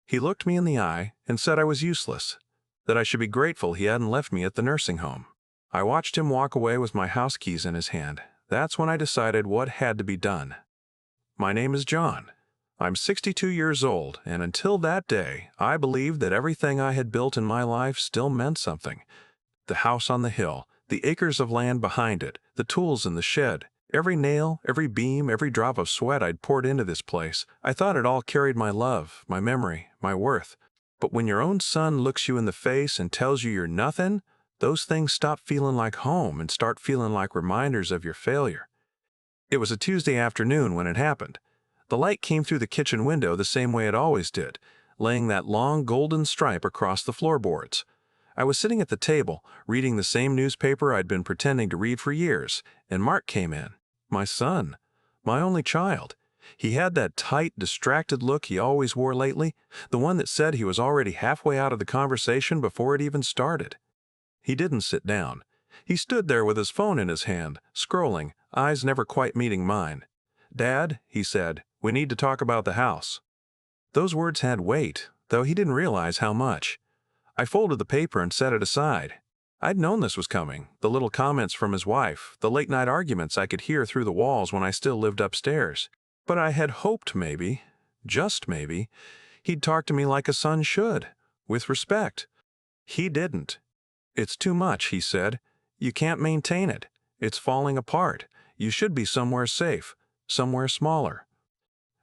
He looked me in the eye and said I was useless, that I should be grateful he hadn't left me at the nursing home. I watched him walk away with my house keys in his hand. That's when I decided what had to be done. My name is John. I'm 62 years old, and until that day, I believed that everything I had built in my life still meant something. The house on the hill, the acres of land behind it, the tools in the shed, every nail, every beam, every drop of sweat I'd poured into this place, I thought it all carried my love, my memory, my worth. But when your own son looks you in the face and tells you you're nothing, those things stop feeling like home and start feeling like reminders of your failure. It was a Tuesday afternoon when it happened. The light came through the kitchen window the same way it always did, laying that long golden stripe across the floorboards. I was sitting at the table, reading the same newspaper I'd been pretending to read for years, and Mark came in. My son. My only child. He had that tight, distracted look he always wore lately, the one that said he was already halfway out of the conversation before it even started. He didn't sit down. He stood there with his phone in his hand, scrolling, eyes never quite meeting mine. "Dad," he said, "we need to talk about the house." Those words had weight, though he didn't realize how much. I folded the paper and set it aside. I'd known this was coming, the little comments from his wife, the late-night arguments I could hear through the walls when I still lived upstairs. But I had hoped maybe, just maybe, he'd talk to me like a son should, with respect. He didn't. "It's too much," he said. "You can't maintain it. It's falling apart. You should be somewhere safe, somewhere smaller."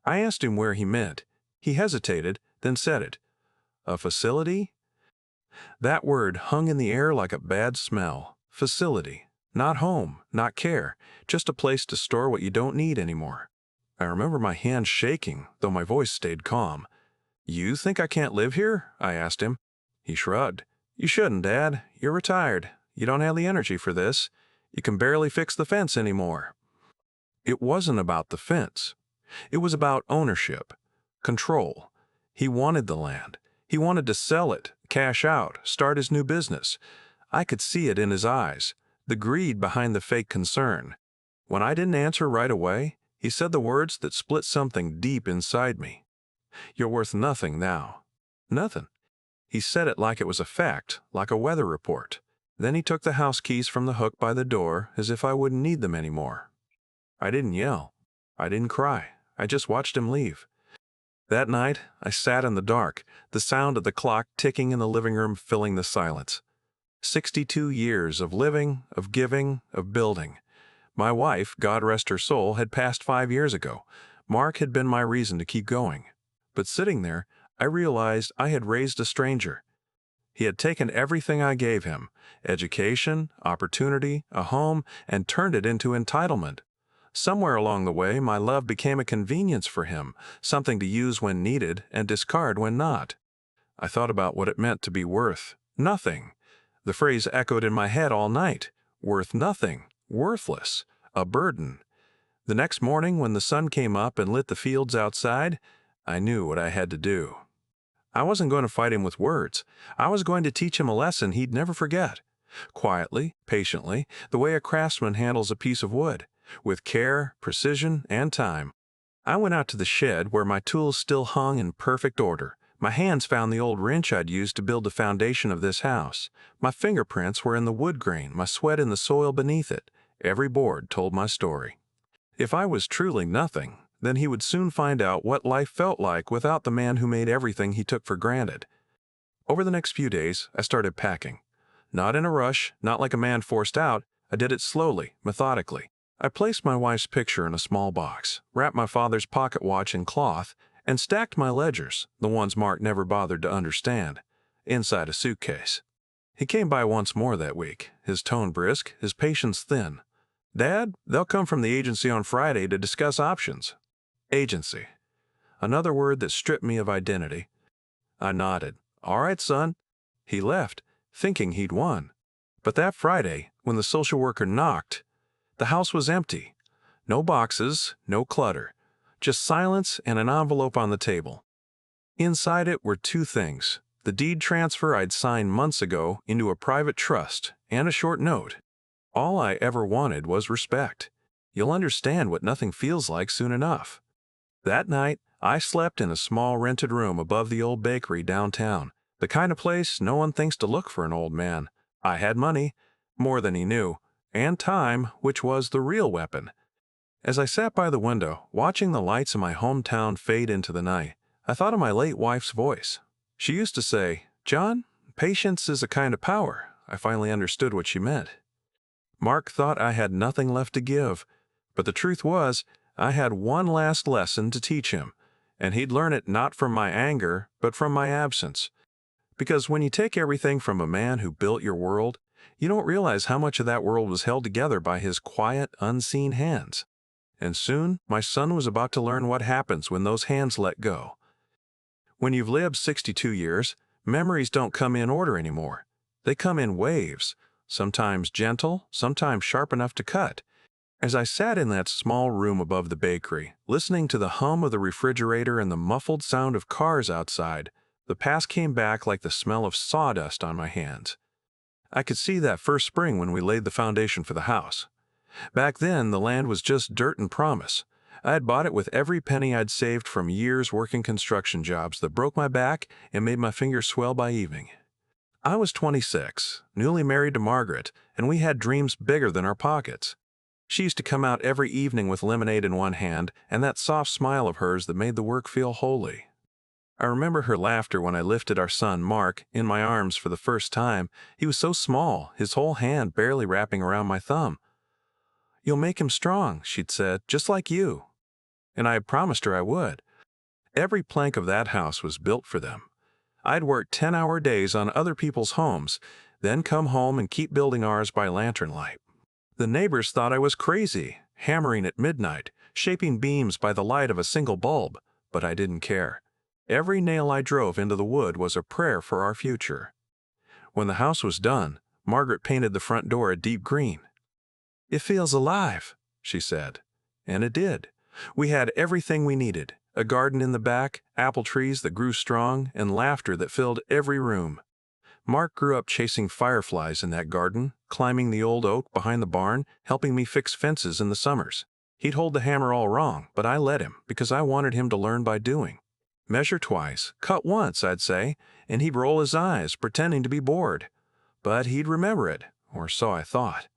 I asked him where he meant. He hesitated, then said it. "A facility?" That word hung in the air like a bad smell. Facility. Not home, not care, just a place to store what you don't need anymore. I remember my hands shaking, though my voice stayed calm. "You think I can't live here?" I asked him. He shrugged. "You shouldn't, Dad. You're retired. You don't have the energy for this. You can barely fix the fence anymore." It wasn't about the fence. It was about ownership, control. He wanted the land. He wanted to sell it, cash out, start his new business. I could see it in his eyes, the greed behind the fake concern. When I didn't answer right away, he said the words that split something deep inside me. "You're worth nothing now." Nothing. He said it like it was a fact, like a weather report. Then he took the house keys from the hook by the door as if I wouldn't need them anymore. I didn't yell. I didn't cry. I just watched him leave. That night, I sat in the dark, the sound of the clock ticking in the living room filling the silence. 62 years of living, of giving, of building. My wife, God rest her soul, had passed 5 years ago. Mark had been my reason to keep going. But sitting there, I realized I had raised a stranger. He had taken everything I gave him, education, opportunity, a home, and turned it into entitlement. Somewhere along the way, my love became a convenience for him, something to use when needed and discard when not. I thought about what it meant to be worth nothing. The phrase echoed in my head all night. Worth nothing, worthless, a burden. The next morning, when the sun came up and lit the fields outside, I knew what I had to do. I wasn't going to fight him with words. I was going to teach him a lesson he'd never forget. Quietly, patiently, the way a craftsman handles a piece of wood, with care, precision, and time. I went out to the shed where my tools still hung in perfect order. My hands found the old wrench I'd used to build the foundation of this house. My fingerprints were in the wood grain, my sweat in the soil beneath it. Every board told my story. If I was truly nothing, then he would soon find out what life felt like without the man who made everything he took for granted. Over the next few days, I started packing. Not in a rush, not like a man forced out. I did it slowly, methodically. I placed my wife's picture in a small box, wrapped my father's pocket watch in cloth, and stacked my ledgers, the ones Mark never bothered to understand, inside a suitcase. He came by once more that week, his tone brisk, his patience thin. "Dad, they'll come from the agency on Friday to discuss options." Agency. Another word that stripped me of identity. I nodded. "All right, son." He left, thinking he'd won. But that Friday, when the social worker knocked, the house was empty. No boxes, no clutter. Just silence and an envelope on the table. Inside it were two things: the deed transfer I'd signed months ago into a private trust, and a short note. All I ever wanted was respect. You'll understand what nothing feels like soon enough. That night, I slept in a small rented room above the old bakery downtown, the kind of place no one thinks to look for an old man. I had money, more than he knew, and time, which was the real weapon. As I sat by the window, watching the lights in my hometown fade into the night, I thought of my late wife's voice. She used to say, "John, patience is a kind of power." I finally understood what she meant. Mark thought I had nothing left to give, but the truth was, I had one last lesson to teach him, and he'd learn it not from my anger, but from my absence. Because when you take everything from a man who built your world, you don't realize how much of that world was held together by his quiet, unseen hands. And soon, my son was about to learn what happens when those hands let go. When you've lived 62 years, memories don't come in order anymore. They come in waves, sometimes gentle, sometimes sharp enough to cut. As I sat in that small room above the bakery, listening to the hum of the refrigerator and the muffled sound of cars outside, the past came back like the smell of sawdust on my hands. I could see that first spring when we laid the foundation for the house. Back then, the land was just dirt and promise. I had bought it with every penny I'd saved from years working construction jobs that broke my back and made my fingers swell by evening. I was 26, newly married to Margaret, and we had dreams bigger than our pockets. She used to come out every evening with lemonade in one hand and that soft smile of hers that made the work feel holy. I remember her laughter when I lifted our son, Mark, in my arms for the first time. He was so small, his whole hand barely wrapping around my thumb. "You'll make him strong," she'd said, "just like you." And I had promised her I would. Every plank of that house was built for them. I'd work 10-hour days on other people's homes, then come home and keep building ours by lantern light. The neighbors thought I was crazy, hammering at midnight, shaping beams by the light of a single bulb, but I didn't care. Every nail I drove into the wood was a prayer for our future. When the house was done, Margaret painted the front door a deep green. "It feels alive," she said. And it did. We had everything we needed, a garden in the back, apple trees that grew strong, and laughter that filled every room. Mark grew up chasing fireflies in that garden, climbing the old oak behind the barn, helping me fix fences in the summers. He'd hold the hammer all wrong, but I let him, because I wanted him to learn by doing. "Measure twice, cut once," I'd say, and he'd roll his eyes, pretending to be bored. But he'd remember it, or so I thought.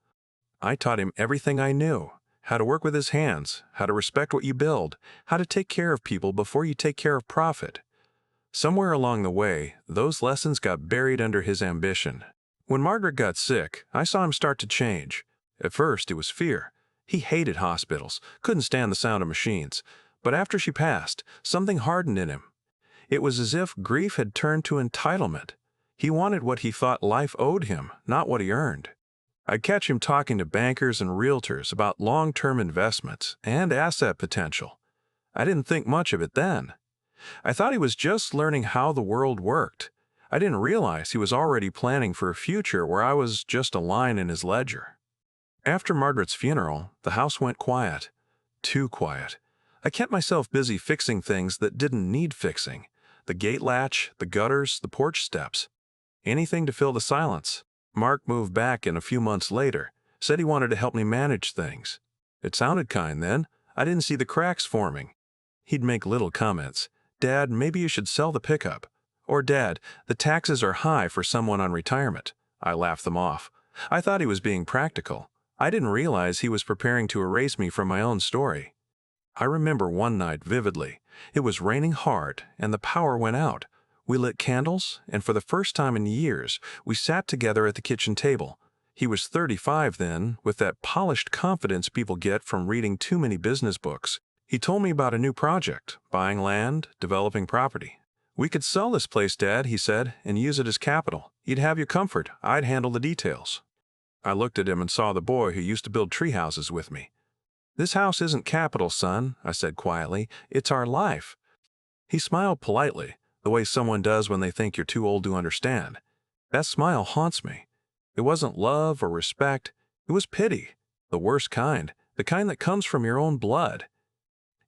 I taught him everything I knew: how to work with his hands, how to respect what you build, how to take care of people before you take care of profit. Somewhere along the way, those lessons got buried under his ambition. When Margaret got sick, I saw him start to change. At first, it was fear. He hated hospitals, couldn't stand the sound of machines. But after she passed, something hardened in him. It was as if grief had turned to entitlement. He wanted what he thought life owed him, not what he earned. I'd catch him talking to bankers and realtors about long-term investments and asset potential. I didn't think much of it then. I thought he was just learning how the world worked. I didn't realize he was already planning for a future where I was just a line in his ledger. After Margaret's funeral, the house went quiet. Too quiet. I kept myself busy fixing things that didn't need fixing. The gate latch, the gutters, the porch steps. Anything to fill the silence. Mark moved back in a few months later, said he wanted to help me manage things. It sounded kind then. I didn't see the cracks forming. He'd make little comments. "Dad, maybe you should sell the pickup." Or, "Dad, the taxes are high for someone on retirement." I laughed them off. I thought he was being practical. I didn't realize he was preparing to erase me from my own story. I remember one night vividly. It was raining hard, and the power went out. We lit candles, and for the first time in years, we sat together at the kitchen table. He was 35 then, with that polished confidence people get from reading too many business books. He told me about a new project, buying land, developing property. "We could sell this place, Dad," he said, "and use it as capital. You'd have your comfort. I'd handle the details." I looked at him and saw the boy who used to build tree houses with me. "This house isn't capital, son," I said quietly. "It's our life." He smiled politely, the way someone does when they think you're too old to understand. That smile haunts me. It wasn't love or respect. It was pity, the worst kind, the kind that comes from your own blood.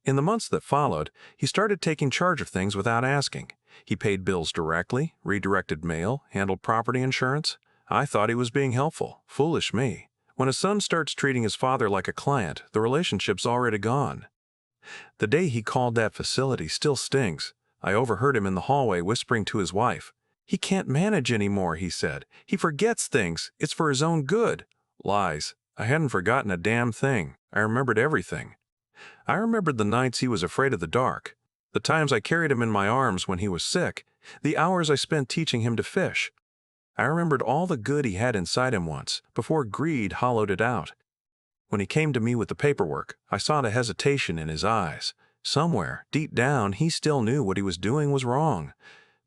In the months that followed, he started taking charge of things without asking. He paid bills directly, redirected mail, handled property insurance. I thought he was being helpful. Foolish me. When a son starts treating his father like a client, the relationship's already gone. The day he called that facility still stings. I overheard him in the hallway whispering to his wife. "He can't manage anymore," he said. "He forgets things. It's for his own good." Lies. I hadn't forgotten a damn thing. I remembered everything. I remembered the nights he was afraid of the dark, the times I carried him in my arms when he was sick, the hours I spent teaching him to fish. I remembered all the good he had inside him once, before greed hollowed it out. When he came to me with the paperwork, I saw the hesitation in his eyes. Somewhere, deep down, he still knew what he was doing was wrong.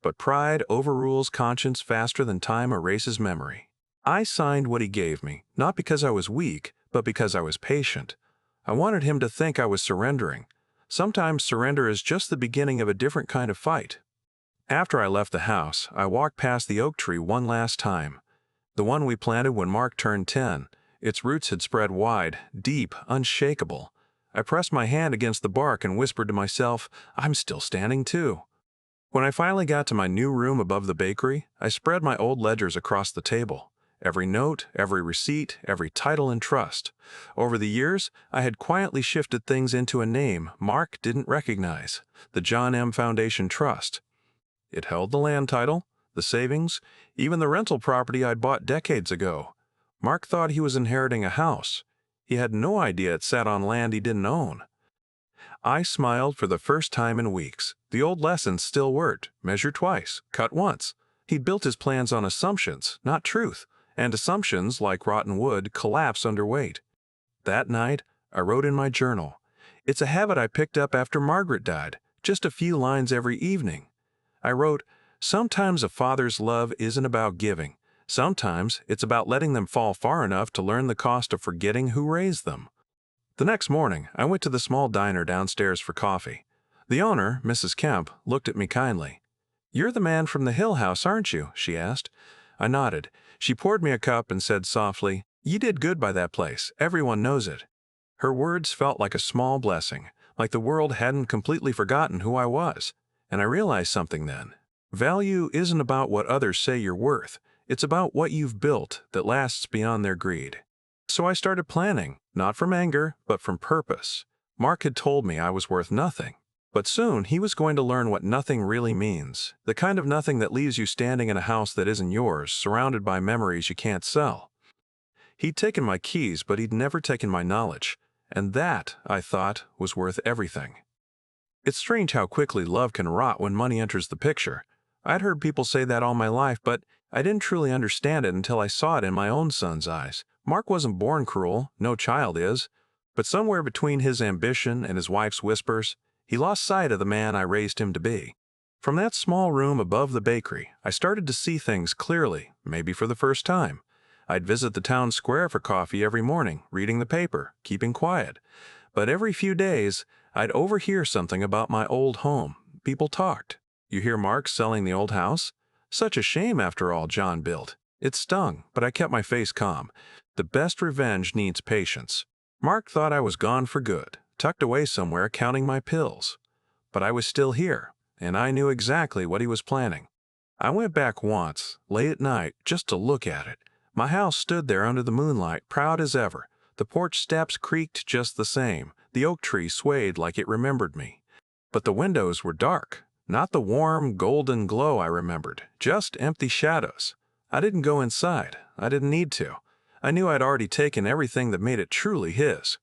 But pride overrules conscience faster than time erases memory. I signed what he gave me, not because I was weak, but because I was patient. I wanted him to think I was surrendering. Sometimes surrender is just the beginning of a different kind of fight. After I left the house, I walked past the oak tree one last time. The one we planted when Mark turned 10. Its roots had spread wide, deep, unshakable. I pressed my hand against the bark and whispered to myself, "I'm still standing too." When I finally got to my new room above the bakery, I spread my old ledgers across the table. Every note, every receipt, every title and trust. Over the years, I had quietly shifted things into a name Mark didn't recognize, the John M. Foundation Trust. It held the land title, the savings, even the rental property I'd bought decades ago. Mark thought he was inheriting a house. He had no idea it sat on land he didn't own. I smiled for the first time in weeks. The old lessons still worked. Measure twice, cut once. He'd built his plans on assumptions, not truth, and assumptions, like rotten wood, collapse under weight. That night, I wrote in my journal. It's a habit I picked up after Margaret died, just a few lines every evening. I wrote, "Sometimes a father's love isn't about giving. Sometimes it's about letting them fall far enough to learn the cost of forgetting who raised them." The next morning, I went to the small diner downstairs for coffee. The owner, Mrs. Kemp, looked at me kindly. "You're the man from the Hill House, aren't you?" she asked. I nodded. She poured me a cup and said softly, "You did good by that place. Everyone knows it." Her words felt like a small blessing, like the world hadn't completely forgotten who I was. And I realized something then. Value isn't about what others say you're worth. It's about what you've built that lasts beyond their greed. So I started planning, not from anger, but from purpose. Mark had told me I was worth nothing. But soon he was going to learn what nothing really means, the kind of nothing that leaves you standing in a house that isn't yours, surrounded by memories you can't sell. He'd taken my keys, but he'd never taken my knowledge. And that, I thought, was worth everything. It's strange how quickly love can rot when money enters the picture. I'd heard people say that all my life, but I didn't truly understand it until I saw it in my own son's eyes. Mark wasn't born cruel, no child is. But somewhere between his ambition and his wife's whispers, he lost sight of the man I raised him to be. From that small room above the bakery, I started to see things clearly, maybe for the first time. I'd visit the town square for coffee every morning, reading the paper, keeping quiet. But every few days, I'd overhear something about my old home. People talked. "You hear Mark's selling the old house? Such a shame after all John built." It stung, but I kept my face calm. The best revenge needs patience. Mark thought I was gone for good, tucked away somewhere counting my pills. But I was still here, and I knew exactly what he was planning. I went back once, late at night, just to look at it. My house stood there under the moonlight, proud as ever. The porch steps creaked just the same. The oak tree swayed like it remembered me. But the windows were dark. Not the warm, golden glow I remembered, just empty shadows. I didn't go inside. I didn't need to. I knew I'd already taken everything that made it truly his.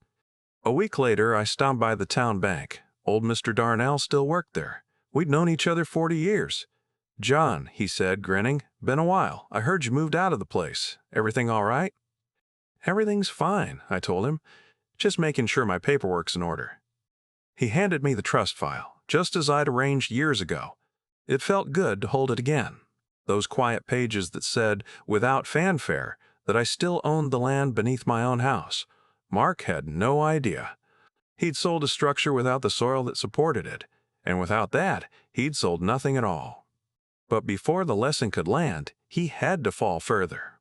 A week later, I stopped by the town bank. Old Mr. Darnell still worked there. We'd known each other 40 years. "John," he said, grinning, "been a while. I heard you moved out of the place. Everything all right?" "Everything's fine," I told him. "Just making sure my paperwork's in order." He handed me the trust file, just as I'd arranged years ago. It felt good to hold it again. Those quiet pages that said, without fanfare, that I still owned the land beneath my own house. Mark had no idea. He'd sold a structure without the soil that supported it, and without that, he'd sold nothing at all. But before the lesson could land, he had to fall further.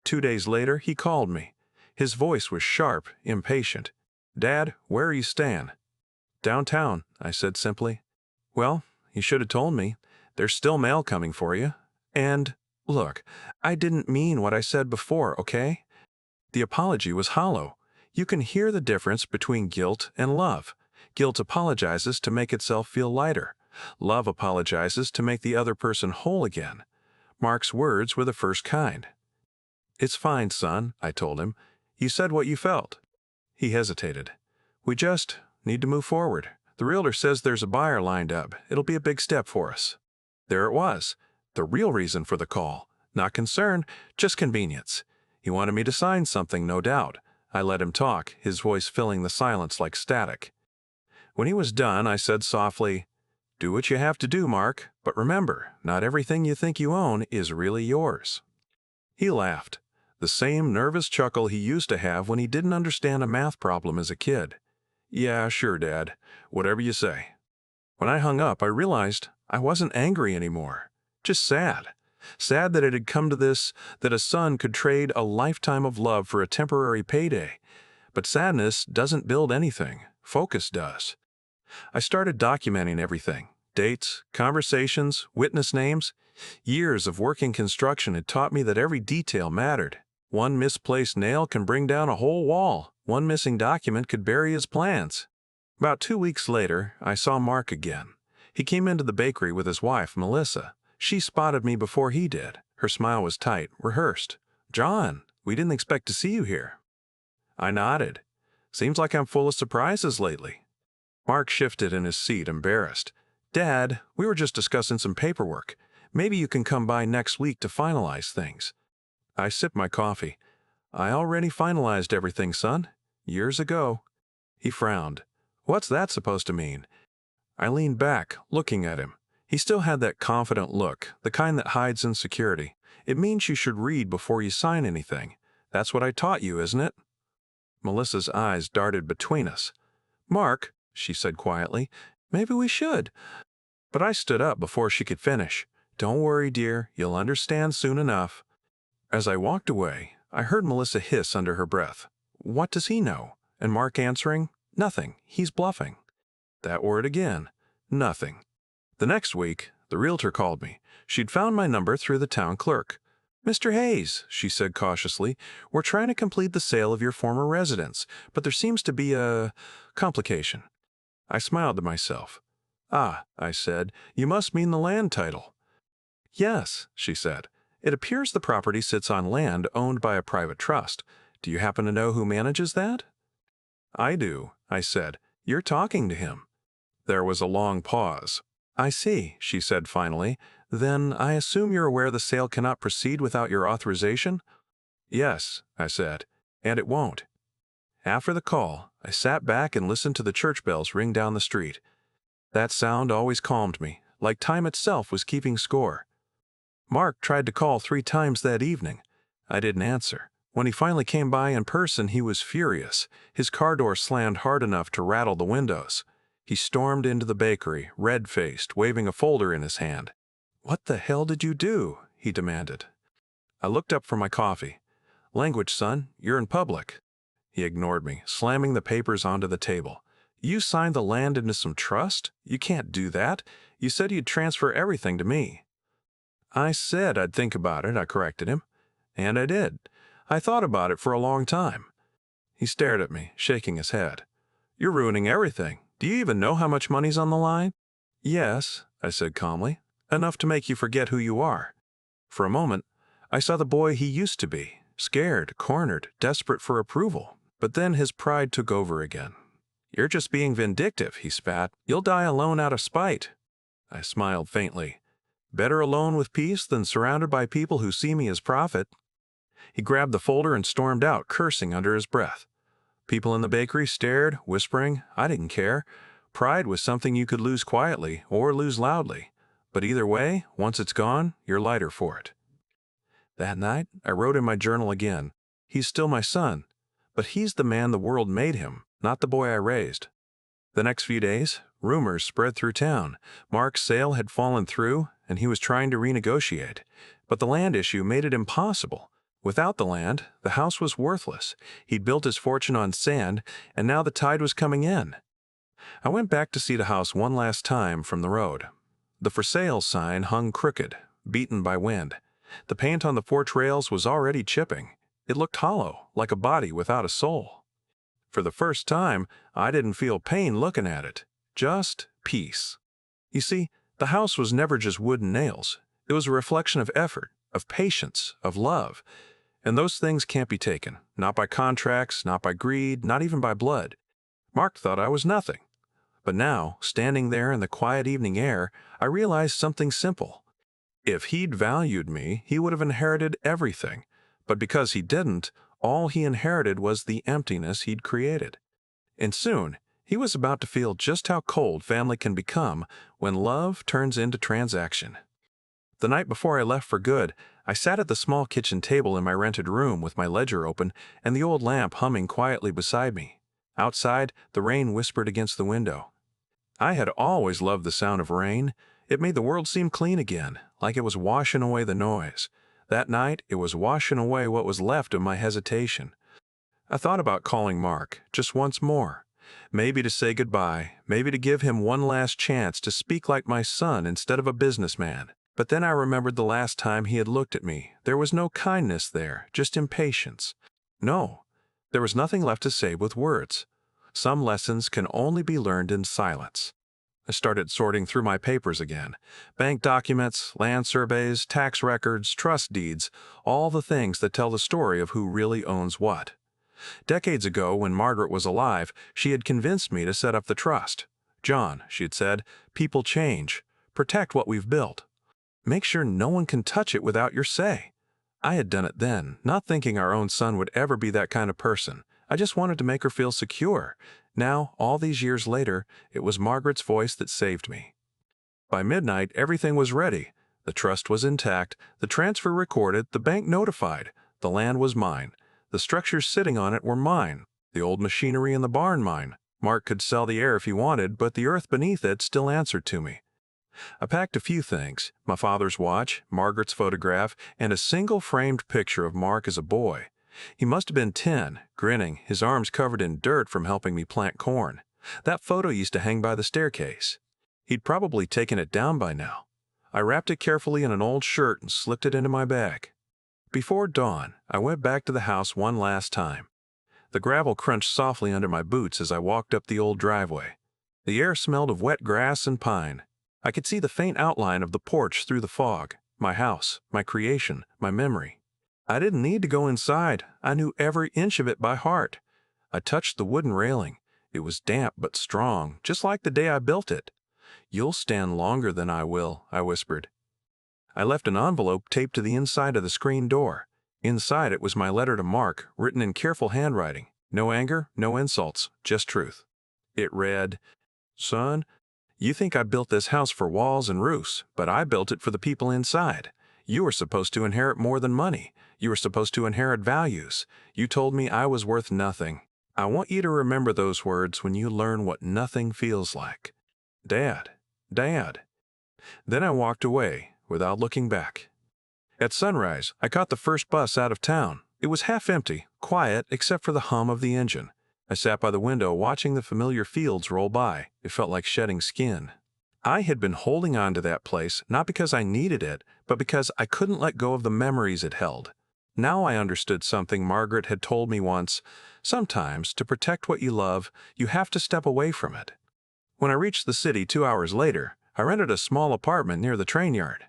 2 days later, he called me. His voice was sharp, impatient. "Dad, where are you staying?" "Downtown," I said simply. "Well, you should have told me. There's still mail coming for you. And, look, I didn't mean what I said before, okay?" The apology was hollow. You can hear the difference between guilt and love. Guilt apologizes to make itself feel lighter. Love apologizes to make the other person whole again. Mark's words were the first kind. "It's fine, son," I told him. "You said what you felt." He hesitated. "We just need to move forward. The realtor says there's a buyer lined up. It'll be a big step for us." There it was. The real reason for the call. Not concern, just convenience. He wanted me to sign something, no doubt. I let him talk, his voice filling the silence like static. When he was done, I said softly, "Do what you have to do, Mark, but remember, not everything you think you own is really yours." He laughed, the same nervous chuckle he used to have when he didn't understand a math problem as a kid. "Yeah, sure, Dad. Whatever you say." When I hung up, I realized I wasn't angry anymore. Just sad. Sad that it had come to this, that a son could trade a lifetime of love for a temporary payday. But sadness doesn't build anything. Focus does. I started documenting everything. Dates, conversations, witness names. Years of working construction had taught me that every detail mattered. One misplaced nail can bring down a whole wall. One missing document could bury his plans. About 2 weeks later, I saw Mark again. He came into the bakery with his wife, Melissa. She spotted me before he did. Her smile was tight, rehearsed. "John, we didn't expect to see you here." I nodded. "Seems like I'm full of surprises lately." Mark shifted in his seat, embarrassed. "Dad, we were just discussing some paperwork. Maybe you can come by next week to finalize things." I sipped my coffee. "I already finalized everything, son. Years ago." He frowned. "What's that supposed to mean?" I leaned back, looking at him. He still had that confident look, the kind that hides insecurity. "It means you should read before you sign anything. That's what I taught you, isn't it?" Melissa's eyes darted between us. "Mark," she said quietly, "maybe we should." But I stood up before she could finish. "Don't worry, dear. You'll understand soon enough." As I walked away, I heard Melissa hiss under her breath. "What does he know?" And Mark answering, "Nothing. He's bluffing." That word again. Nothing. The next week, the realtor called me. She'd found my number through the town clerk. "Mr. Hayes," she said cautiously, "we're trying to complete the sale of your former residence, but there seems to be a complication." I smiled to myself. "Ah," I said, "you must mean the land title." "Yes," she said. "It appears the property sits on land owned by a private trust. Do you happen to know who manages that?" "I do," I said. "You're talking to him." There was a long pause. "I see," she said finally. "Then I assume you're aware the sale cannot proceed without your authorization?" "Yes," I said, "and it won't." After the call, I sat back and listened to the church bells ring down the street. That sound always calmed me, like time itself was keeping score. Mark tried to call 3 times that evening. I didn't answer. When he finally came by in person, he was furious. His car door slammed hard enough to rattle the windows. He stormed into the bakery, red-faced, waving a folder in his hand. "What the hell did you do?" he demanded. I looked up from my coffee. "Language, son. You're in public." He ignored me, slamming the papers onto the table. "You signed the land into some trust? You can't do that. You said you'd transfer everything to me." "I said I'd think about it," I corrected him. "And I did. I thought about it for a long time." He stared at me, shaking his head. "You're ruining everything. Do you even know how much money's on the line?" "Yes," I said calmly. "Enough to make you forget who you are." For a moment, I saw the boy he used to be, scared, cornered, desperate for approval. But then his pride took over again. "You're just being vindictive," he spat. "You'll die alone out of spite." I smiled faintly. "Better alone with peace than surrounded by people who see me as profit." He grabbed the folder and stormed out, cursing under his breath. People in the bakery stared, whispering. I didn't care. Pride was something you could lose quietly or lose loudly. But either way, once it's gone, you're lighter for it. That night, I wrote in my journal again. He's still my son, but he's the man the world made him, not the boy I raised. The next few days, rumors spread through town. Mark's sale had fallen through, and he was trying to renegotiate. But the land issue made it impossible. Without the land, the house was worthless. He'd built his fortune on sand, and now the tide was coming in. I went back to see the house one last time from the road. The for sale sign hung crooked, beaten by wind. The paint on the porch rails was already chipping. It looked hollow, like a body without a soul. For the first time, I didn't feel pain looking at it, just peace. You see, the house was never just wood and nails. It was a reflection of effort, of patience, of love. And those things can't be taken, not by contracts, not by greed, not even by blood. Mark thought I was nothing. But now, standing there in the quiet evening air, I realized something simple. If he'd valued me, he would have inherited everything. But because he didn't, all he inherited was the emptiness he'd created. And soon, he was about to feel just how cold family can become when love turns into transaction. The night before I left for good, I sat at the small kitchen table in my rented room with my ledger open and the old lamp humming quietly beside me. Outside, the rain whispered against the window. I had always loved the sound of rain. It made the world seem clean again, like it was washing away the noise. That night, it was washing away what was left of my hesitation. I thought about calling Mark, just once more. Maybe to say goodbye, maybe to give him one last chance to speak like my son instead of a businessman. But then I remembered the last time he had looked at me. There was no kindness there, just impatience. No, there was nothing left to say with words. Some lessons can only be learned in silence. I started sorting through my papers again. Bank documents, land surveys, tax records, trust deeds, all the things that tell the story of who really owns what. Decades ago, when Margaret was alive, she had convinced me to set up the trust. John, she had said, people change. Protect what we've built. Make sure no one can touch it without your say. I had done it then, not thinking our own son would ever be that kind of person. I just wanted to make her feel secure. Now, all these years later, it was Margaret's voice that saved me. By midnight, everything was ready. The trust was intact, the transfer recorded, the bank notified. The land was mine. The structures sitting on it were mine. The old machinery in the barn mine. Mark could sell the air if he wanted, but the earth beneath it still answered to me. I packed a few things, my father's watch, Margaret's photograph, and a single framed picture of Mark as a boy. He must have been 10, grinning, his arms covered in dirt from helping me plant corn. That photo used to hang by the staircase. He'd probably taken it down by now. I wrapped it carefully in an old shirt and slipped it into my bag. Before dawn, I went back to the house one last time. The gravel crunched softly under my boots as I walked up the old driveway. The air smelled of wet grass and pine. I could see the faint outline of the porch through the fog, my house, my creation, my memory. I didn't need to go inside. I knew every inch of it by heart. I touched the wooden railing. It was damp but strong, just like the day I built it. "You'll stand longer than I will," I whispered. I left an envelope taped to the inside of the screen door. Inside it was my letter to Mark, written in careful handwriting. No anger, no insults, just truth. It read, "Son, you think I built this house for walls and roofs, but I built it for the people inside. You were supposed to inherit more than money. You were supposed to inherit values. You told me I was worth nothing. I want you to remember those words when you learn what nothing feels like. Dad, Dad." Then I walked away, without looking back. At sunrise, I caught the first bus out of town. It was half empty, quiet except for the hum of the engine. I sat by the window watching the familiar fields roll by. It felt like shedding skin. I had been holding on to that place, not because I needed it, but because I couldn't let go of the memories it held. Now I understood something Margaret had told me once. Sometimes, to protect what you love, you have to step away from it. When I reached the city 2 hours later, I rented a small apartment near the train yard.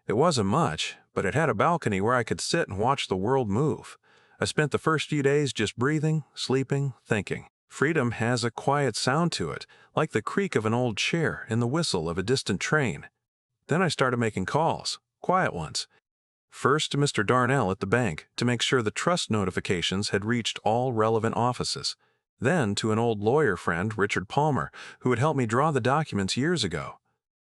It wasn't much, but it had a balcony where I could sit and watch the world move. I spent the first few days just breathing, sleeping, thinking. Freedom has a quiet sound to it, like the creak of an old chair and the whistle of a distant train. Then I started making calls, quiet ones. First to Mr. Darnell at the bank to make sure the trust notifications had reached all relevant offices. Then to an old lawyer friend, Richard Palmer, who had helped me draw the documents years ago.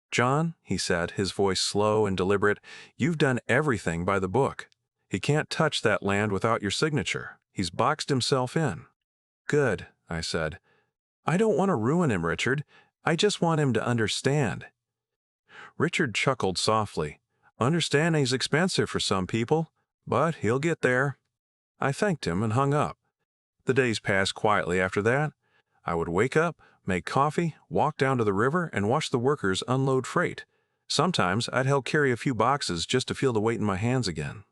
"John," he said, his voice slow and deliberate, "you've done everything by the book. He can't touch that land without your signature. He's boxed himself in." "Good," I said. "I don't want to ruin him, Richard. I just want him to understand." Richard chuckled softly. "Understanding's expensive for some people, but he'll get there." I thanked him and hung up. The days passed quietly after that. I would wake up, make coffee, walk down to the river, and watch the workers unload freight. Sometimes I'd help carry a few boxes just to feel the weight in my hands again.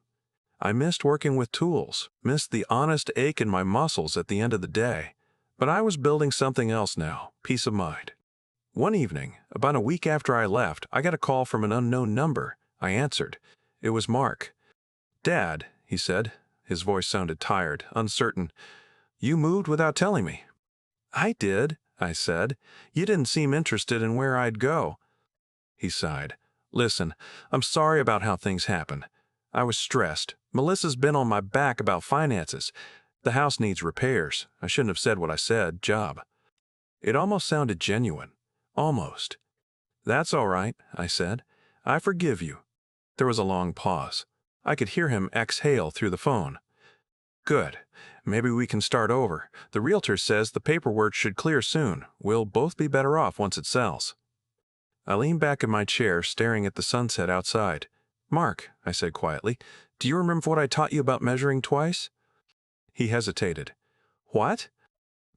I missed working with tools, missed the honest ache in my muscles at the end of the day. But I was building something else now, peace of mind. One evening, about a week after I left, I got a call from an unknown number. I answered. It was Mark. "Dad," he said. His voice sounded tired, uncertain. "You moved without telling me." "I did," I said. "You didn't seem interested in where I'd go." He sighed. "Listen, I'm sorry about how things happened. I was stressed. Melissa's been on my back about finances. The house needs repairs. I shouldn't have said what I said, job." It almost sounded genuine. Almost. "That's all right," I said. "I forgive you." There was a long pause. I could hear him exhale through the phone. "Good. Maybe we can start over. The realtor says the paperwork should clear soon. We'll both be better off once it sells." I leaned back in my chair, staring at the sunset outside. "Mark," I said quietly, "do you remember what I taught you about measuring twice?" He hesitated. "What?"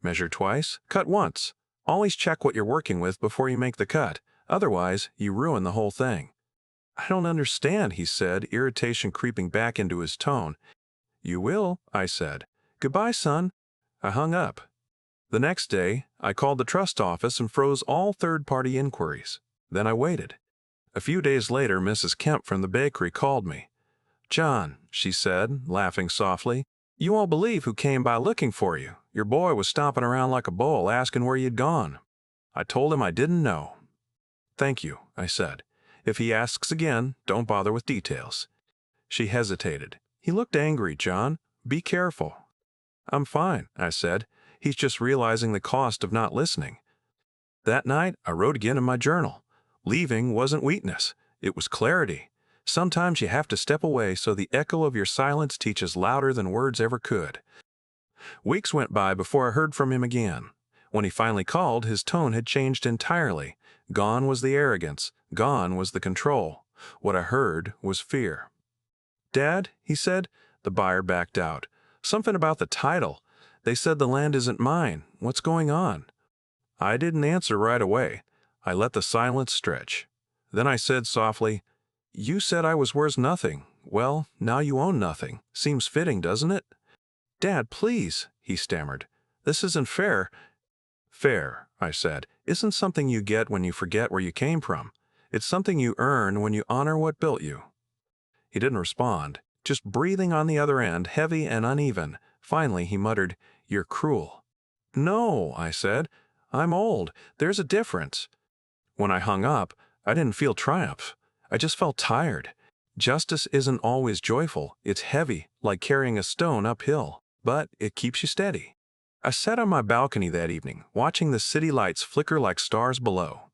"Measure twice, cut once. Always check what you're working with before you make the cut. Otherwise, you ruin the whole thing." "I don't understand," he said, irritation creeping back into his tone. "You will," I said. "Goodbye, son." I hung up. The next day, I called the trust office and froze all third-party inquiries. Then I waited. A few days later, Mrs. Kemp from the bakery called me. "John," she said, laughing softly, "you won't believe who came by looking for you. Your boy was stomping around like a bull, asking where you'd gone." I told him I didn't know. "Thank you," I said. "If he asks again, don't bother with details." She hesitated. "He looked angry, John. Be careful." "I'm fine," I said. "He's just realizing the cost of not listening." That night, I wrote again in my journal. Leaving wasn't weakness. It was clarity. Sometimes you have to step away so the echo of your silence teaches louder than words ever could. Weeks went by before I heard from him again. When he finally called, his tone had changed entirely. Gone was the arrogance. Gone was the control. What I heard was fear. "Dad," he said. The buyer backed out. "Something about the title. They said the land isn't mine. What's going on?" I didn't answer right away. I let the silence stretch. Then I said softly, "You said I was worth nothing. Well, now you own nothing. Seems fitting, doesn't it?" "Dad, please," he stammered. "This isn't fair." "Fair," I said, "isn't something you get when you forget where you came from. It's something you earn when you honor what built you." He didn't respond, just breathing on the other end, heavy and uneven. Finally, he muttered, "You're cruel." "No," I said. "I'm old. There's a difference." When I hung up, I didn't feel triumph. I just felt tired. Justice isn't always joyful. It's heavy, like carrying a stone uphill, but it keeps you steady. I sat on my balcony that evening, watching the city lights flicker like stars below.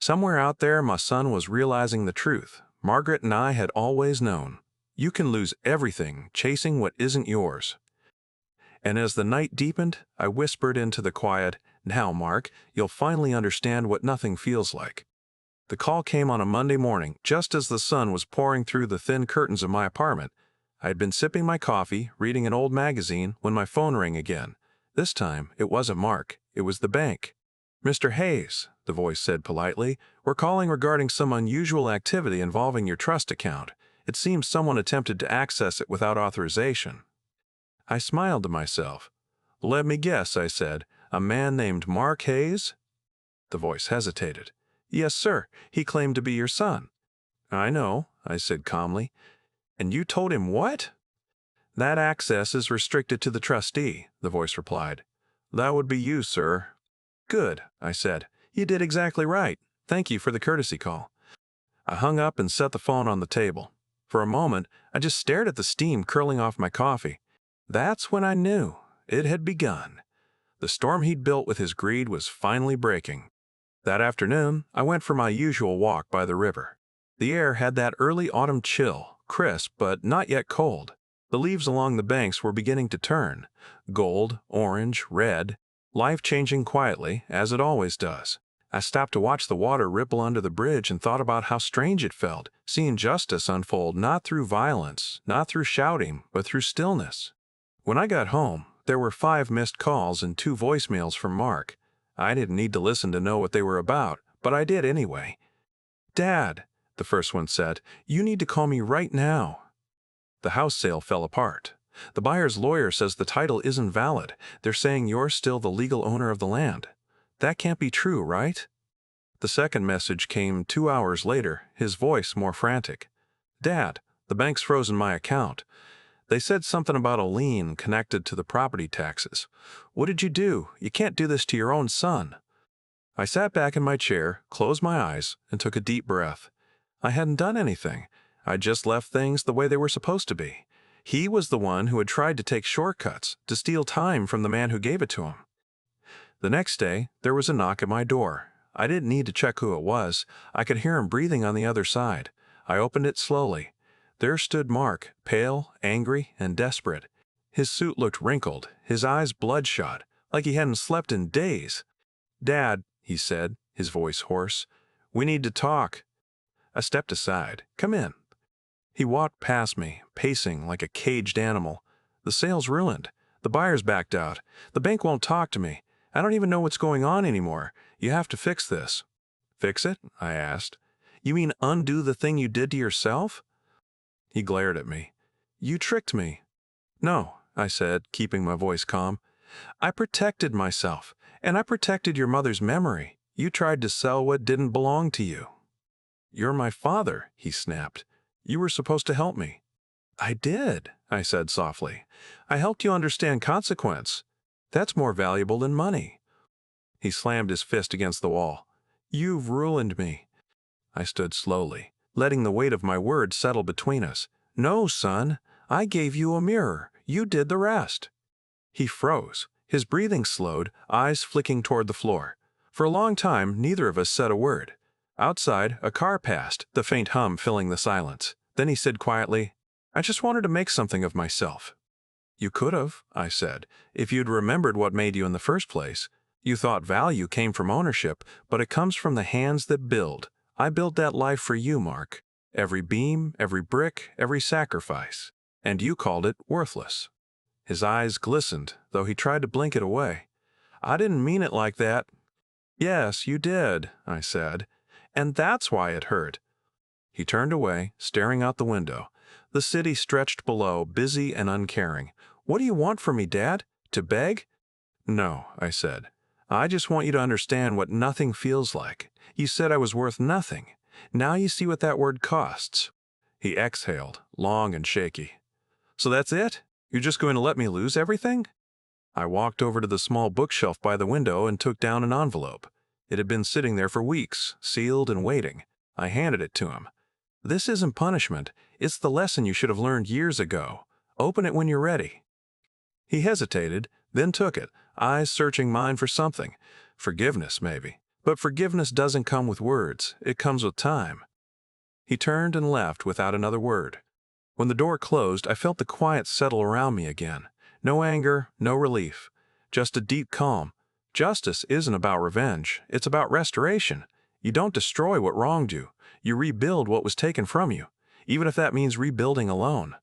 Somewhere out there, my son was realizing the truth. Margaret and I had always known. You can lose everything chasing what isn't yours. And as the night deepened, I whispered into the quiet, "Now, Mark, you'll finally understand what nothing feels like." The call came on a Monday morning, just as the sun was pouring through the thin curtains of my apartment. I had been sipping my coffee, reading an old magazine, when my phone rang again. This time, it wasn't Mark. It was the bank. "Mr. Hayes," the voice said politely, "we're calling regarding some unusual activity involving your trust account. It seems someone attempted to access it without authorization." I smiled to myself. "Let me guess," I said. "A man named Mark Hayes?" The voice hesitated. "Yes, sir. He claimed to be your son." "I know," I said calmly. "And you told him what?" "That access is restricted to the trustee," the voice replied. "That would be you, sir." "Good," I said. "You did exactly right. Thank you for the courtesy call." I hung up and set the phone on the table. For a moment, I just stared at the steam curling off my coffee. That's when I knew it had begun. The storm he'd built with his greed was finally breaking. That afternoon, I went for my usual walk by the river. The air had that early autumn chill, crisp but not yet cold. The leaves along the banks were beginning to turn, gold, orange, red, life changing quietly, as it always does. I stopped to watch the water ripple under the bridge and thought about how strange it felt, seeing justice unfold not through violence, not through shouting, but through stillness. When I got home, there were 5 missed calls and 2 voicemails from Mark. I didn't need to listen to know what they were about, but I did anyway. "Dad," the first one said, "you need to call me right now." The house sale fell apart. The buyer's lawyer says the title isn't valid. They're saying you're still the legal owner of the land. That can't be true, right? The second message came 2 hours later, his voice more frantic. Dad, the bank's frozen my account. They said something about a lien connected to the property taxes. What did you do? You can't do this to your own son. I sat back in my chair, closed my eyes, and took a deep breath. I hadn't done anything. I'd just left things the way they were supposed to be. He was the one who had tried to take shortcuts, to steal time from the man who gave it to him. The next day, there was a knock at my door. I didn't need to check who it was. I could hear him breathing on the other side. I opened it slowly. There stood Mark, pale, angry, and desperate. His suit looked wrinkled, his eyes bloodshot, like he hadn't slept in days. Dad, he said, his voice hoarse, we need to talk. I stepped aside. Come in. He walked past me, pacing like a caged animal. The sale's ruined. The buyer's backed out. The bank won't talk to me. I don't even know what's going on anymore. You have to fix this. Fix it? I asked. You mean undo the thing you did to yourself? He glared at me. You tricked me. No, I said, keeping my voice calm. I protected myself, and I protected your mother's memory. You tried to sell what didn't belong to you. You're my father, he snapped. You were supposed to help me. I did, I said softly. I helped you understand consequence. That's more valuable than money. He slammed his fist against the wall. You've ruined me. I stood slowly, letting the weight of my words settle between us. No, son, I gave you a mirror. You did the rest. He froze, his breathing slowed, eyes flicking toward the floor. For a long time, neither of us said a word. Outside, a car passed, the faint hum filling the silence. Then he said quietly, I just wanted to make something of myself. You could have, I said, if you'd remembered what made you in the first place. You thought value came from ownership, but it comes from the hands that build. I built that life for you, Mark. Every beam, every brick, every sacrifice. And you called it worthless. His eyes glistened, though he tried to blink it away. I didn't mean it like that. Yes, you did, I said. And that's why it hurt. He turned away, staring out the window. The city stretched below, busy and uncaring. What do you want from me, Dad? To beg? No, I said. I just want you to understand what nothing feels like. You said I was worth nothing. Now you see what that word costs. He exhaled, long and shaky. So that's it? You're just going to let me lose everything? I walked over to the small bookshelf by the window and took down an envelope. It had been sitting there for weeks, sealed and waiting. I handed it to him. This isn't punishment. It's the lesson you should have learned years ago. Open it when you're ready. He hesitated, then took it, eyes searching mine for something. Forgiveness, maybe. But forgiveness doesn't come with words. It comes with time. He turned and left without another word. When the door closed, I felt the quiet settle around me again. No anger, no relief. Just a deep calm. Justice isn't about revenge. It's about restoration. You don't destroy what wronged you. You rebuild what was taken from you, even if that means rebuilding alone.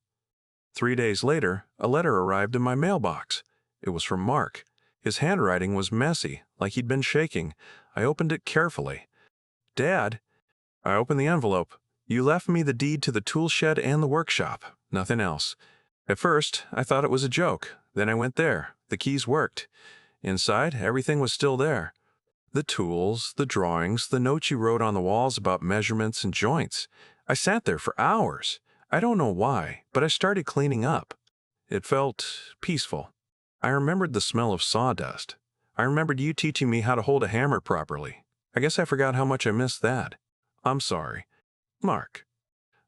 3 days later, a letter arrived in my mailbox. It was from Mark. His handwriting was messy, like he'd been shaking. I opened it carefully. Dad, I opened the envelope. You left me the deed to the tool shed and the workshop. Nothing else. At first, I thought it was a joke. Then I went there. The keys worked. Inside, everything was still there. The tools, the drawings, the notes you wrote on the walls about measurements and joints. I sat there for hours. I don't know why, but I started cleaning up. It felt peaceful. I remembered the smell of sawdust. I remembered you teaching me how to hold a hammer properly. I guess I forgot how much I missed that. I'm sorry. Mark.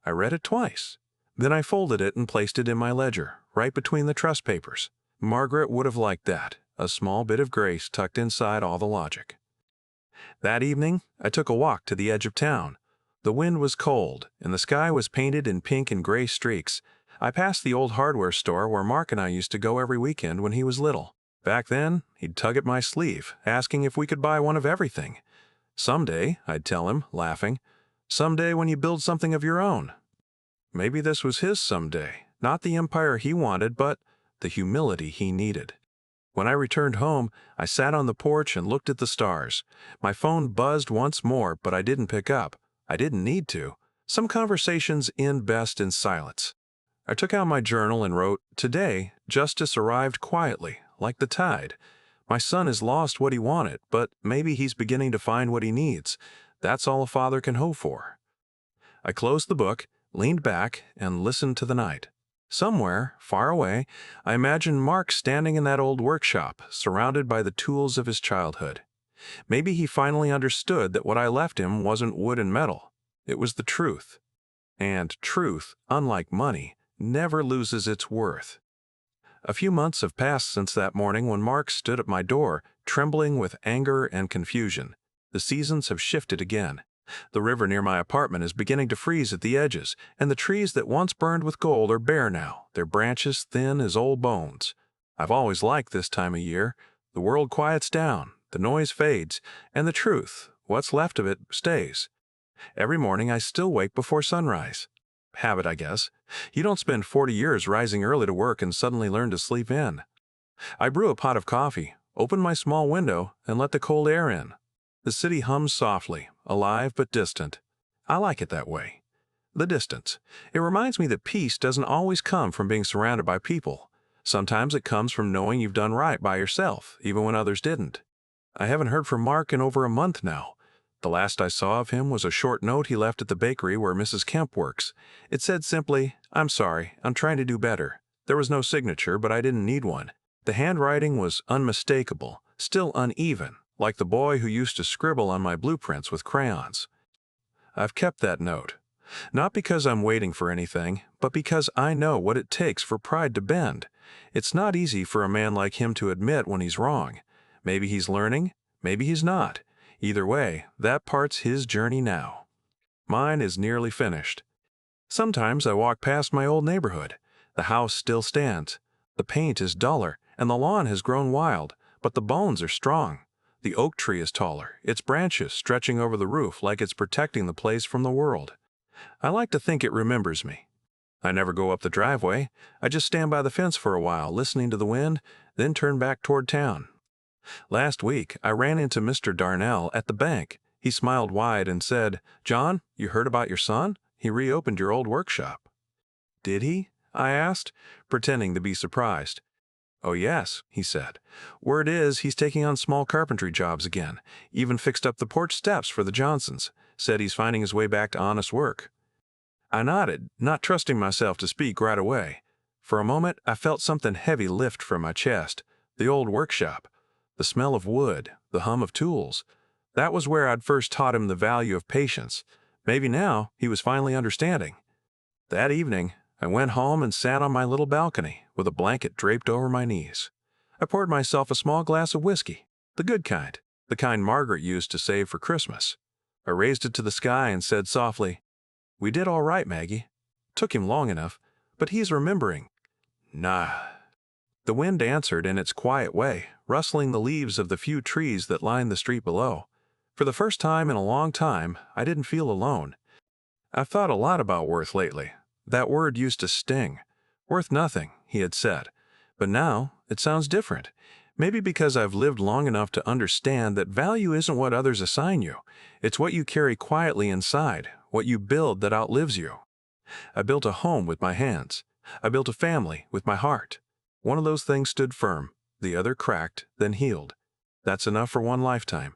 I read it twice. Then I folded it and placed it in my ledger, right between the trust papers. Margaret would have liked that, a small bit of grace tucked inside all the logic. That evening, I took a walk to the edge of town. The wind was cold, and the sky was painted in pink and gray streaks. I passed the old hardware store where Mark and I used to go every weekend when he was little. Back then, he'd tug at my sleeve, asking if we could buy one of everything. Someday, I'd tell him, laughing, someday when you build something of your own. Maybe this was his someday, not the empire he wanted, but the humility he needed. When I returned home, I sat on the porch and looked at the stars. My phone buzzed once more, but I didn't pick up. I didn't need to. Some conversations end best in silence. I took out my journal and wrote, "Today, justice arrived quietly, like the tide. My son has lost what he wanted, but maybe he's beginning to find what he needs. That's all a father can hope for." I closed the book, leaned back, and listened to the night. Somewhere, far away, I imagined Mark standing in that old workshop, surrounded by the tools of his childhood. Maybe he finally understood that what I left him wasn't wood and metal. It was the truth. And truth, unlike money, never loses its worth. A few months have passed since that morning when Mark stood at my door, trembling with anger and confusion. The seasons have shifted again. The river near my apartment is beginning to freeze at the edges, and the trees that once burned with gold are bare now, their branches thin as old bones. I've always liked this time of year. The world quiets down, the noise fades, and the truth, what's left of it, stays. Every morning I still wake before sunrise. Habit, I guess. You don't spend 40 years rising early to work and suddenly learn to sleep in. I brew a pot of coffee, open my small window, and let the cold air in. The city hums softly, alive but distant. I like it that way. The distance. It reminds me that peace doesn't always come from being surrounded by people. Sometimes it comes from knowing you've done right by yourself, even when others didn't. I haven't heard from Mark in over a month now. The last I saw of him was a short note he left at the bakery where Mrs. Kemp works. It said simply, "I'm sorry, I'm trying to do better." There was no signature, but I didn't need one. The handwriting was unmistakable, still uneven, like the boy who used to scribble on my blueprints with crayons. I've kept that note. Not because I'm waiting for anything, but because I know what it takes for pride to bend. It's not easy for a man like him to admit when he's wrong. Maybe he's learning, maybe he's not. Either way, that part's his journey now. Mine is nearly finished. Sometimes I walk past my old neighborhood. The house still stands. The paint is duller, and the lawn has grown wild, but the bones are strong. The oak tree is taller, its branches stretching over the roof like it's protecting the place from the world. I like to think it remembers me. I never go up the driveway. I just stand by the fence for a while, listening to the wind, then turn back toward town. Last week, I ran into Mr. Darnell at the bank. He smiled wide and said, "John, you heard about your son? He reopened your old workshop." "Did he?" I asked, pretending to be surprised. "Oh yes," he said. "Word is he's taking on small carpentry jobs again. Even fixed up the porch steps for the Johnsons. Said he's finding his way back to honest work." I nodded, not trusting myself to speak right away. For a moment, I felt something heavy lift from my chest. The old workshop. The smell of wood, the hum of tools. That was where I'd first taught him the value of patience. Maybe now he was finally understanding. That evening, I went home and sat on my little balcony with a blanket draped over my knees. I poured myself a small glass of whiskey, the good kind, the kind Margaret used to save for Christmas. I raised it to the sky and said softly, "We did all right, Maggie. Took him long enough, but he's remembering." "Nah." The wind answered in its quiet way, rustling the leaves of the few trees that lined the street below. For the first time in a long time, I didn't feel alone. I've thought a lot about worth lately. That word used to sting. Worth nothing, he had said. But now, it sounds different. Maybe because I've lived long enough to understand that value isn't what others assign you. It's what you carry quietly inside, what you build that outlives you. I built a home with my hands. I built a family with my heart. One of those things stood firm, the other cracked, then healed. That's enough for one lifetime.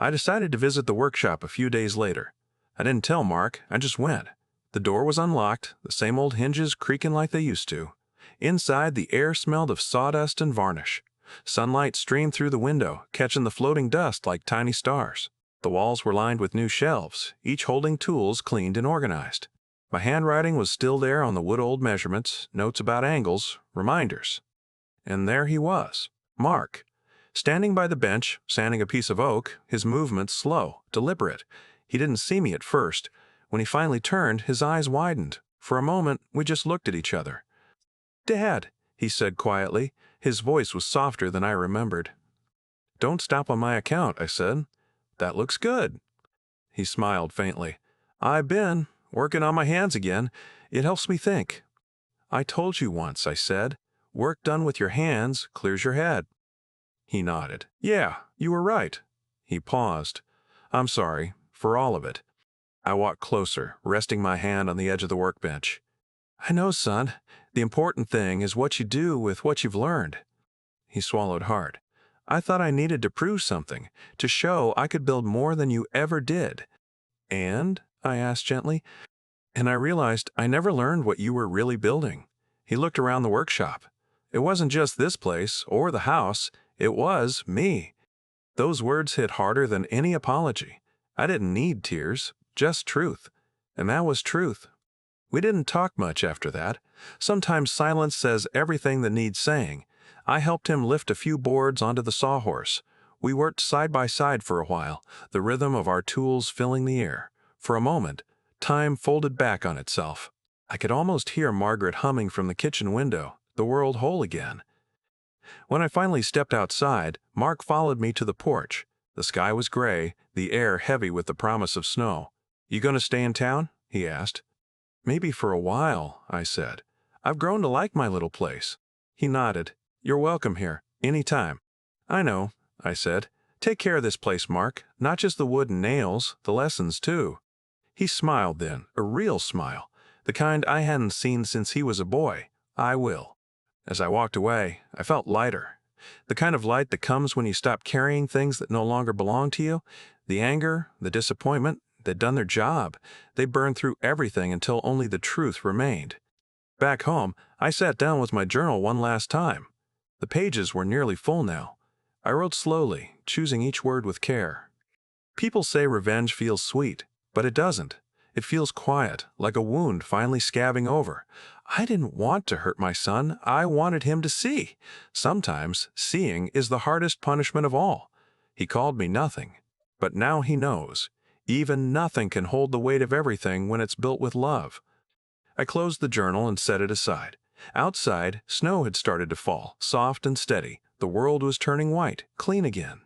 I decided to visit the workshop a few days later. I didn't tell Mark, I just went. The door was unlocked, the same old hinges creaking like they used to. Inside, the air smelled of sawdust and varnish. Sunlight streamed through the window, catching the floating dust like tiny stars. The walls were lined with new shelves, each holding tools cleaned and organized. My handwriting was still there on the wood-old measurements, notes about angles, reminders. And there he was, Mark, standing by the bench, sanding a piece of oak, his movements slow, deliberate. He didn't see me at first. When he finally turned, his eyes widened. For a moment, we just looked at each other. "Dad," he said quietly. His voice was softer than I remembered. "Don't stop on my account," I said. "That looks good." He smiled faintly. "I've been working on my hands again. It helps me think." "I told you once," I said. "Work done with your hands clears your head." He nodded. "Yeah, you were right." He paused. "I'm sorry, for all of it." I walked closer, resting my hand on the edge of the workbench. I know, son. The important thing is what you do with what you've learned. He swallowed hard. I thought I needed to prove something, to show I could build more than you ever did. And? I asked gently. And I realized I never learned what you were really building. He looked around the workshop. It wasn't just this place or the house, it was me. Those words hit harder than any apology. I didn't need tears, just truth. And that was truth. We didn't talk much after that. Sometimes silence says everything that needs saying. I helped him lift a few boards onto the sawhorse. We worked side by side for a while, the rhythm of our tools filling the air. For a moment, time folded back on itself. I could almost hear Margaret humming from the kitchen window, the world whole again. When I finally stepped outside, Mark followed me to the porch. The sky was gray, the air heavy with the promise of snow. "You gonna stay in town?" he asked. "Maybe for a while," I said. "I've grown to like my little place." He nodded. "You're welcome here, any time." "I know," I said. "Take care of this place, Mark. Not just the wood and nails, the lessons too." He smiled then, a real smile, the kind I hadn't seen since he was a boy. "I will." As I walked away, I felt lighter. The kind of light that comes when you stop carrying things that no longer belong to you. The anger, the disappointment, they'd done their job. They burned through everything until only the truth remained. Back home, I sat down with my journal one last time. The pages were nearly full now. I wrote slowly, choosing each word with care. People say revenge feels sweet, but it doesn't. It feels quiet, like a wound finally scabbing over. I didn't want to hurt my son. I wanted him to see. Sometimes seeing is the hardest punishment of all. He called me nothing, but now he knows. Even nothing can hold the weight of everything when it's built with love. I closed the journal and set it aside. Outside, snow had started to fall, soft and steady. The world was turning white, clean again.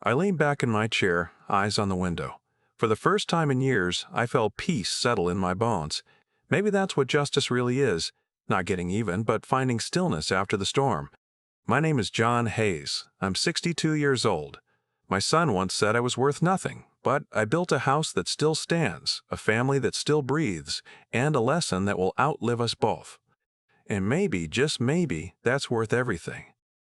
I leaned back in my chair, eyes on the window. For the first time in years, I felt peace settle in my bones. Maybe that's what justice really is, not getting even, but finding stillness after the storm. My name is John Hayes. I'm 62 years old. My son once said I was worth nothing, but I built a house that still stands, a family that still breathes, and a lesson that will outlive us both. And maybe, just maybe, that's worth everything.